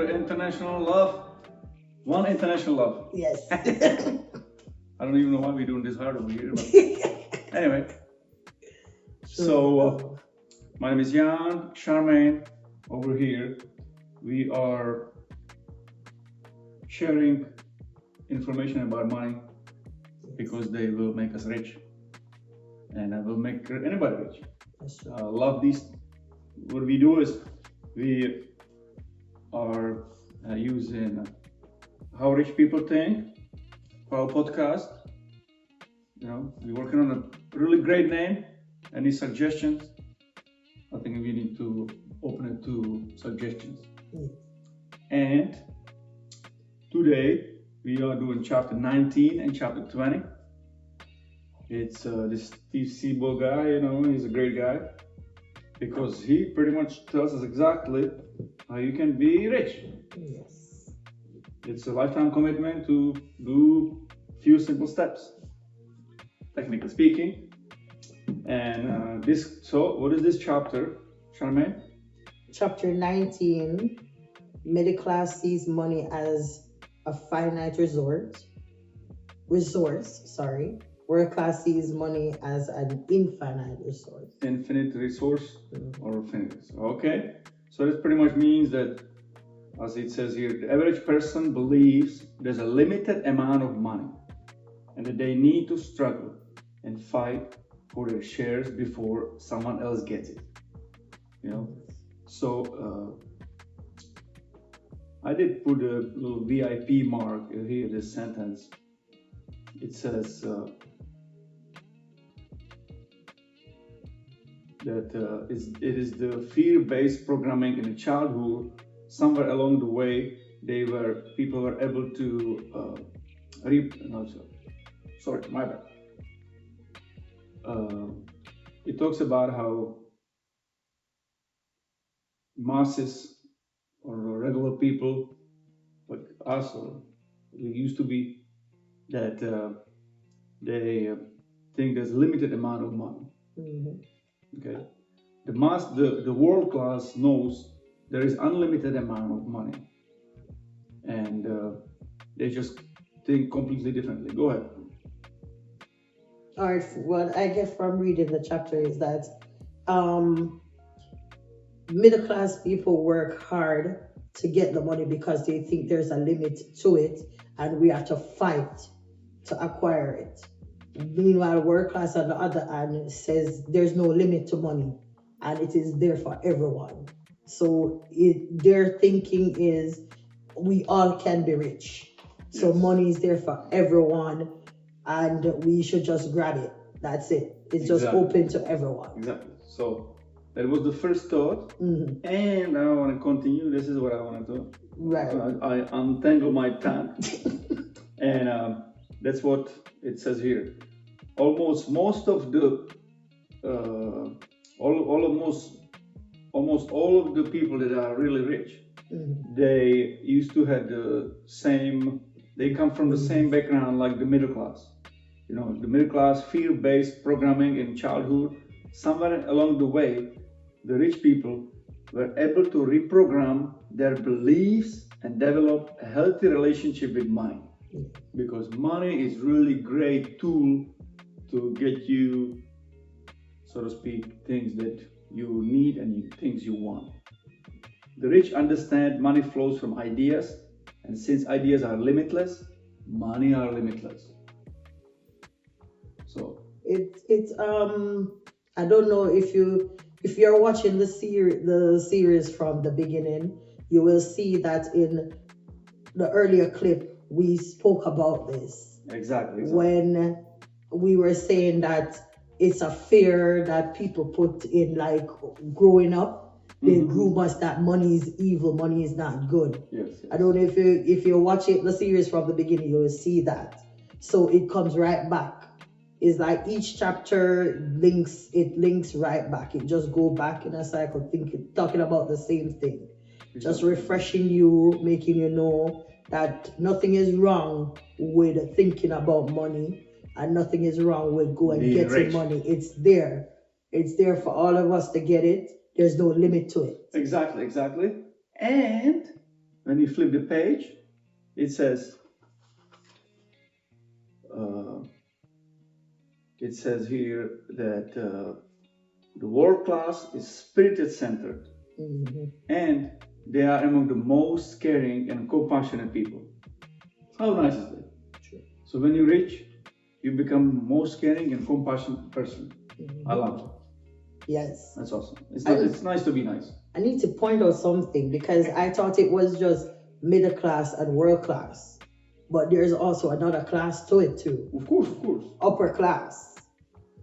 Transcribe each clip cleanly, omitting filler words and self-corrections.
the international love. One international love. Yes. I don't even know why we're doing this hard over here. But anyway. So, my name is Jan, Charmaine, over here. We are sharing information about money because they will make us rich. And I will make anybody rich. Love these. What we do is we are using how rich people think for our podcast. You know, we're working on a really great name. Any suggestions? I think we need to open it to suggestions. And today we are doing chapter 19 and chapter 20. It's this Steve Siebel guy, you know, he's a great guy because he pretty much tells us exactly how you can be rich. Yes. It's a lifetime commitment to do few simple steps, technically speaking. And so what is this chapter, Charmaine? Chapter 19, middle class sees money as a finite resource, where class sees money as an infinite resource. Infinite resource or finite. Okay. So this pretty much means that, as it says here, the average person believes there's a limited amount of money and that they need to struggle and fight for their shares before someone else gets it. You know? So I did put a little VIP mark here, this sentence. It says that it is the fear-based programming in childhood. Somewhere along the way, people were able to sorry, my bad. It talks about how masses or regular people like us, or we used to be, that they think there's a limited amount of money. Okay, the world class knows there is unlimited amount of money, and they just think completely differently. Go ahead. All right, what I get from reading the chapter is that middle class people work hard to get the money because they think there's a limit to it and we have to fight to acquire it. Meanwhile, work class on the other hand says there's no limit to money and it is there for everyone. So their thinking is we all can be rich. So money is there for everyone and we should just grab it. That's it. It's just open to everyone. Exactly. So that was the first thought. And I want to continue. This is what I want to do. Right. I untangle my tongue. And that's what it says here. Almost all of the people that are really rich, they used to have they come from the same background like the middle class. You know, the middle class fear-based programming in childhood. Somewhere along the way, the rich people were able to reprogram their beliefs and develop a healthy relationship with money. Because money is really great tool to get you, so to speak, things that you need and things you want. The rich understand money flows from ideas, and since ideas are limitless, money are limitless. So it's I don't know if you're watching the series from the beginning, you will see that in the earlier clip we spoke about this. Exactly. When we were saying that it's a fear that people put in, like growing up, they grew us that money is evil, money is not good. Yes. I don't know if you watch it, the series from the beginning, you will see that. So it comes right back. It's like each chapter links right back. It just go back in a cycle, talking about the same thing. Just refreshing you, making you know that nothing is wrong with thinking about money and nothing is wrong with going and getting money. It's there. It's there for all of us to get it. There's no limit to it. Exactly. And when you flip the page, it says here that the world class is spirited centered, and they are among the most caring and compassionate people. How nice is that? True. So when you reach, you become most caring and compassionate person. I love it. Yes. That's awesome. It's nice to be nice. I need to point out something, because I thought it was just middle class and world class, but there's also another class to it too. Of course, of course. Upper class.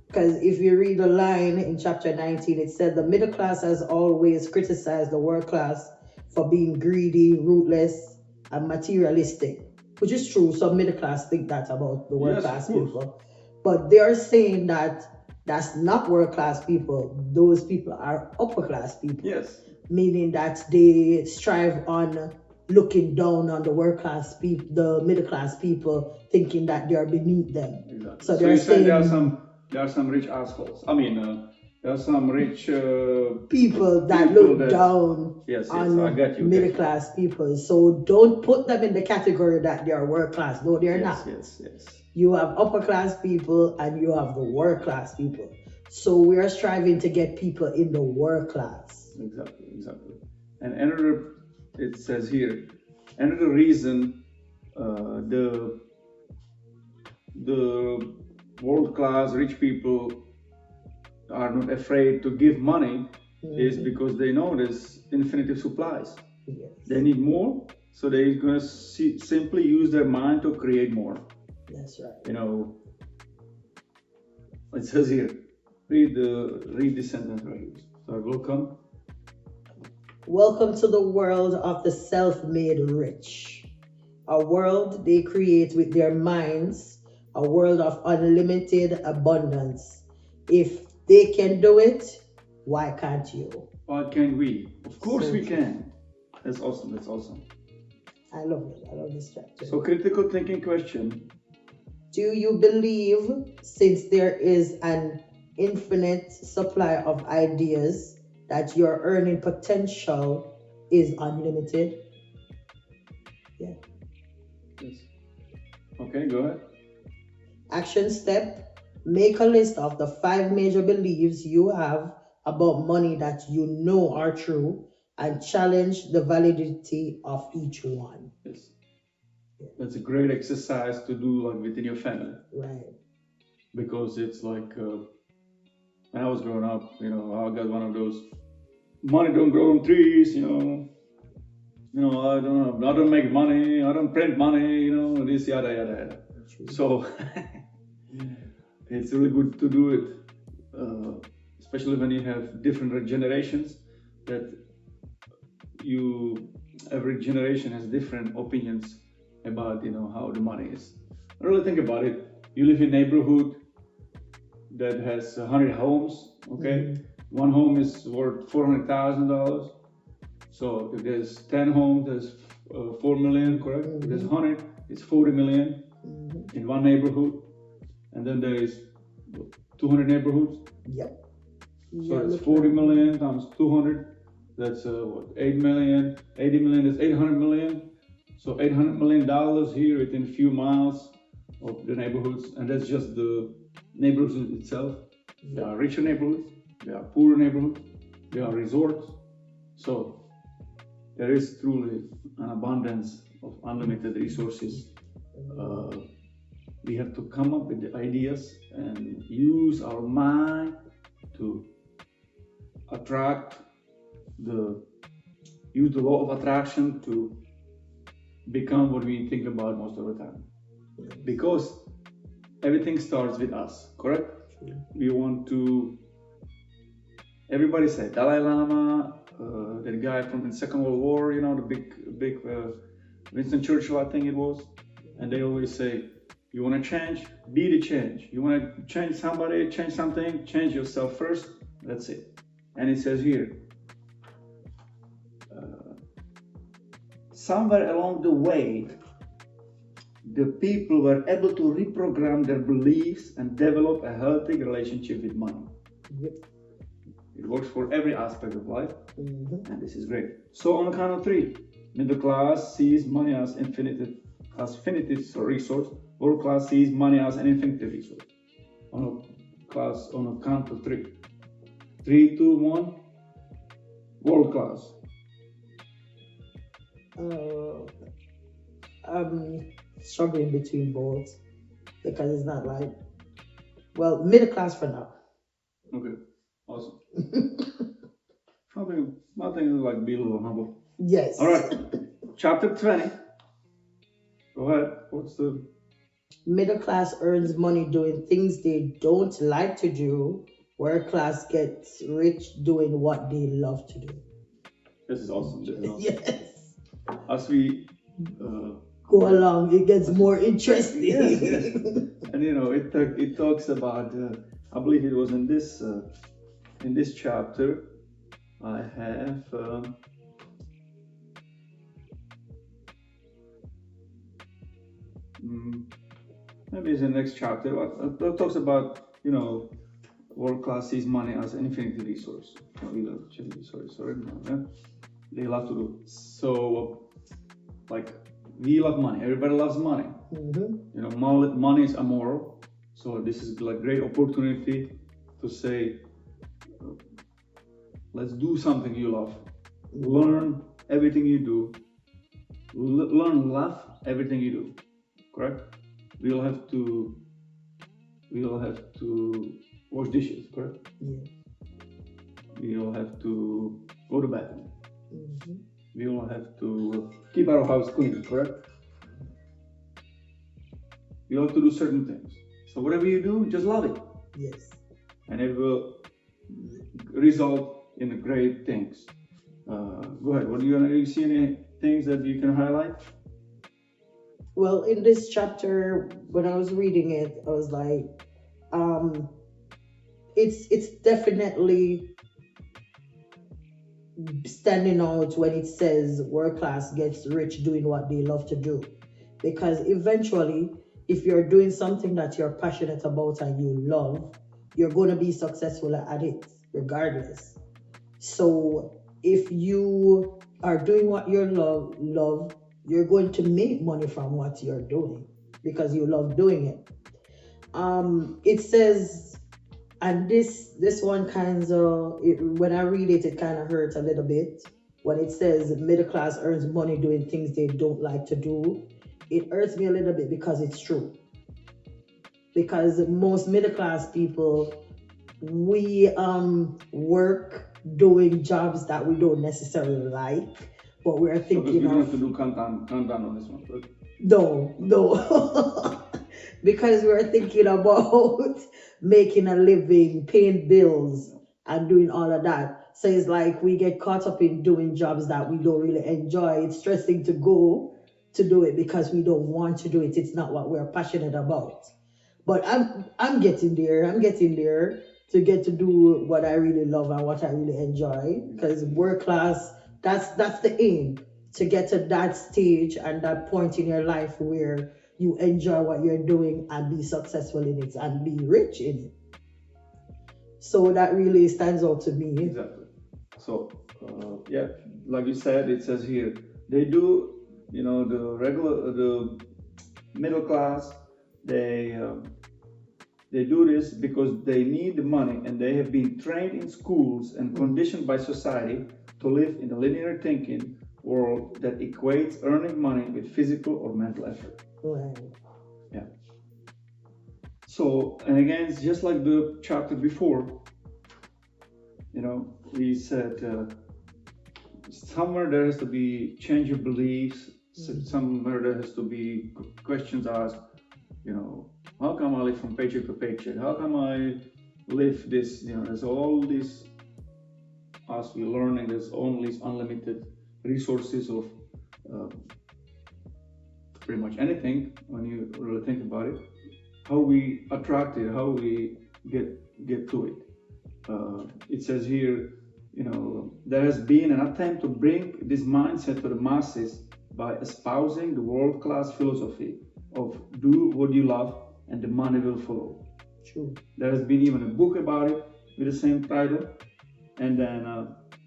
Because if you read the line in chapter 19, it said the middle class has always criticized the world class for being greedy, ruthless, and materialistic, which is true. Some middle class think that about the world class people. But they're saying that that's not world class people. Those people are upper class people. Yes. Meaning that they strive on looking down on the world class people, the middle class people, thinking that they are beneath them. Exactly. So they're saying there are some rich assholes. I mean, there are some rich people that look down on I get you, middle class people. So don't put them in the category that they are world class. No, they're not. Yes. You have upper class people and you have the world class people. So we are striving to get people in the world class. Exactly. And another, it says here, another reason the world class rich people are not afraid to give money is because they know there's infinite supplies. Yes. They need more, so they're going to simply use their mind to create more. That's right. You know, it says here, read the sentence right here. So welcome to the world of the self-made rich, a world they create with their minds, a world of unlimited abundance. If they can do it, why can't you? Why can't we? Of course we can. That's awesome. I love it. I love this chapter. So critical thinking question. Do you believe, since there is an infinite supply of ideas, that your earning potential is unlimited? Yeah. Yes. Okay, go ahead. Action step: make a list of the 5 major beliefs you have about money that you know are true, and challenge the validity of each one. Yes. That's a great exercise to do, like within your family. Right. Because it's like when I was growing up, I got one of those money don't grow on trees, I don't make money, I don't print money, this yada yada. So it's really good to do it, especially when you have different generations. That every generation has different opinions about how the money is. Really think about it. You live in a neighborhood that has 100 homes. Okay, one home is worth $400,000. So if there's 10 homes, there's 4 million, correct? If there's 100, it's 40 million in one neighborhood, and then there is 200 neighborhoods. Yep. So it's 40 million times 200. That's 8 million. 80 million is 800 million. So $800 million here within a few miles of the neighborhoods, and that's just the neighborhoods itself. There are richer neighborhoods, there are poorer neighborhoods, there are resorts. So there is truly an abundance of unlimited resources. We have to come up with the ideas and use our mind to use the law of attraction to become what we think about most of the time. Because everything starts with us, correct? We want to, everybody said, Dalai Lama, that guy from the Second World War, the big Winston Churchill, I think it was. And they always say, you want to change, be the change. You want to change somebody, change something, change yourself first. That's it. And it says here, somewhere along the way, the people were able to reprogram their beliefs and develop a healthy relationship with money. Yep. It works for every aspect of life, and this is great. So on the count of 3, Middle class sees money as finite resource. World class sees money as an infinite resource. On a count of 3. 3, 2, 1. World class. I'm struggling between both because it's not like, well, middle class for now. Okay, awesome. Nothing like below or humble. Yes. All right, chapter 20. Go ahead. What's the middle class earns money doing things they don't like to do. World class gets rich doing what they love to do. This is awesome. Yes. As we go along, it gets more interesting. Yes. And it talks about. I believe it was in this chapter. I have. Maybe it's the next chapter. It talks about world class sees money as an infinite resource. They love to do. So, like, we love money. Everybody loves money. Mm-hmm. Money is amoral. So this is like great opportunity to say, let's do something you love. Learn everything you do. Love everything you do. Correct? We'll have to wash dishes, correct? Yeah. We'll have to go to bed. Mm-hmm. We will have to keep our house clean, correct? You have to do certain things. So whatever you do, just love it. Yes. And it will result in great things. Go ahead. What do you see any things that you can highlight? Well, in this chapter, when I was reading it, I was like, it's definitely standing out when it says world class gets rich doing what they love to do, because eventually, if you're doing something that you're passionate about and you love, you're going to be successful at it regardless. So if you are doing what you love, you're going to make money from what you're doing because you love doing it. It says, and this one kind of, when I read it, it kind of hurts a little bit. When it says middle class earns money doing things they don't like to do, it hurts me a little bit because it's true. Because most middle class people, we work doing jobs that we don't necessarily like, but we're thinking we don't have to do countdown on this one, right? No. Because we're thinking about making a living, paying bills, and doing all of that. So it's like we get caught up in doing jobs that we don't really enjoy. It's stressing to go to do it because we don't want to do it. It's not what we're passionate about. But I'm getting there. I'm getting there to get to do what I really love and what I really enjoy. Because world class, that's the aim, to get to that stage and that point in your life where you enjoy what you're doing and be successful in it and be rich in it. So that really stands out to me. Exactly. So yeah, like you said, it says here they do, the middle class, they do this because they need the money and they have been trained in schools and conditioned by society to live in a linear thinking world that equates earning money with physical or mental effort. Right. Yeah. So, and again, it's just like the chapter before, we said somewhere there has to be change of beliefs, somewhere there has to be questions asked, how come I live from paycheck to paycheck? How come I live this, there's all this, as we learning, there's all these unlimited resources of pretty much anything when you really think about it. How we attract it, how we get to it. It says here, there has been an attempt to bring this mindset to the masses by espousing the world-class philosophy of do what you love and the money will follow. True. There has been even a book about it with the same title. And then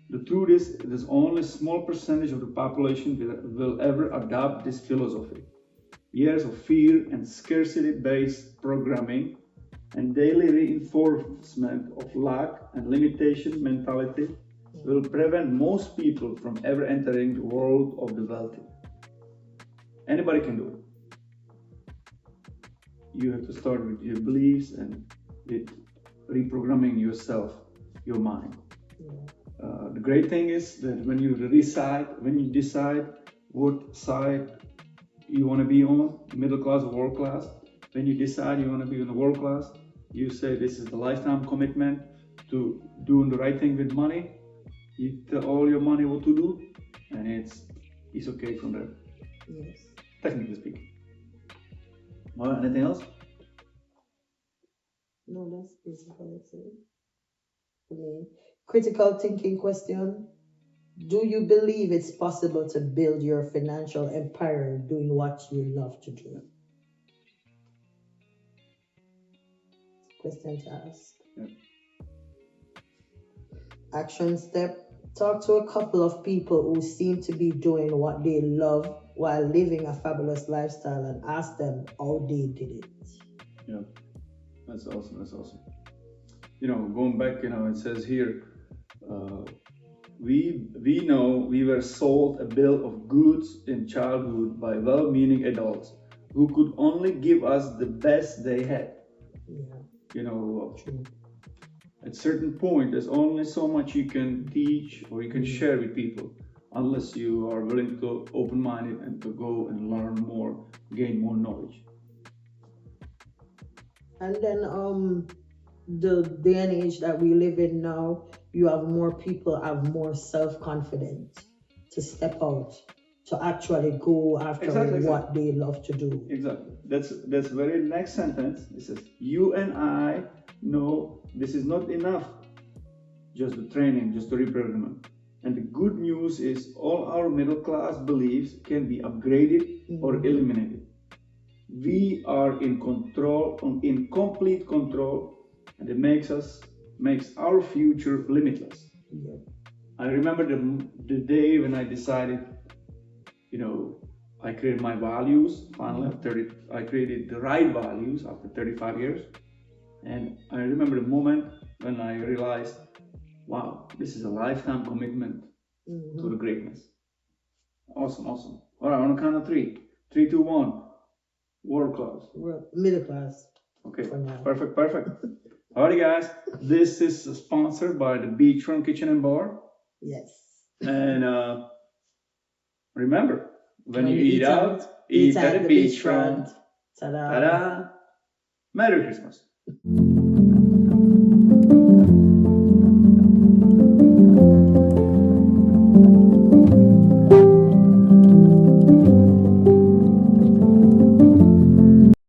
The truth is, there's only a small percentage of the population will ever adopt this philosophy. Years of fear and scarcity-based programming and daily reinforcement of lack and limitation mentality will prevent most people from ever entering the world of the wealthy. Anybody can do it. You have to start with your beliefs and with reprogramming yourself, your mind. The great thing is that when you decide what side you want to be on, middle class or world class, when you decide you want to be in the world class, you say this is the lifetime commitment to doing the right thing with money. You tell all your money what to do, and it's okay from there. Yes. Technically speaking. Well, anything else? No, that's basically it. Okay. Critical thinking question. Do you believe it's possible to build your financial empire doing what you love to do? Question to ask. Yeah. Action step. Talk to a couple of people who seem to be doing what they love while living a fabulous lifestyle and ask them how they did it. Yeah, that's awesome. That's awesome. Going back, it says here, we know we were sold a bill of goods in childhood by well-meaning adults who could only give us the best they had. Yeah. True. At certain point, there's only so much you can teach or you can share with people, unless you are willing to open-minded and to go and learn more, gain more knowledge. And then the day and age that we live in now, you have more people have more self-confidence to step out, to actually go after what they love to do. Exactly. That's very next sentence. It says, you and I know this is not enough, just the training, just the reprogramming. And the good news is all our middle class beliefs can be upgraded or eliminated. We are in control, in complete control, and it makes our future limitless. Yeah. I remember the day when I decided, I created my values. Finally, I created the right values after 35 years. And I remember the moment when I realized, wow, this is a lifetime commitment to the greatness. Awesome. All right, on the count of 3. 3, 2, 1. World class. Middle class. Okay, perfect. Alrighty, guys, this is sponsored by the Beachfront Kitchen and Bar. Yes. And remember, when you eat out, eat at the beachfront. Ta-da! Merry Christmas.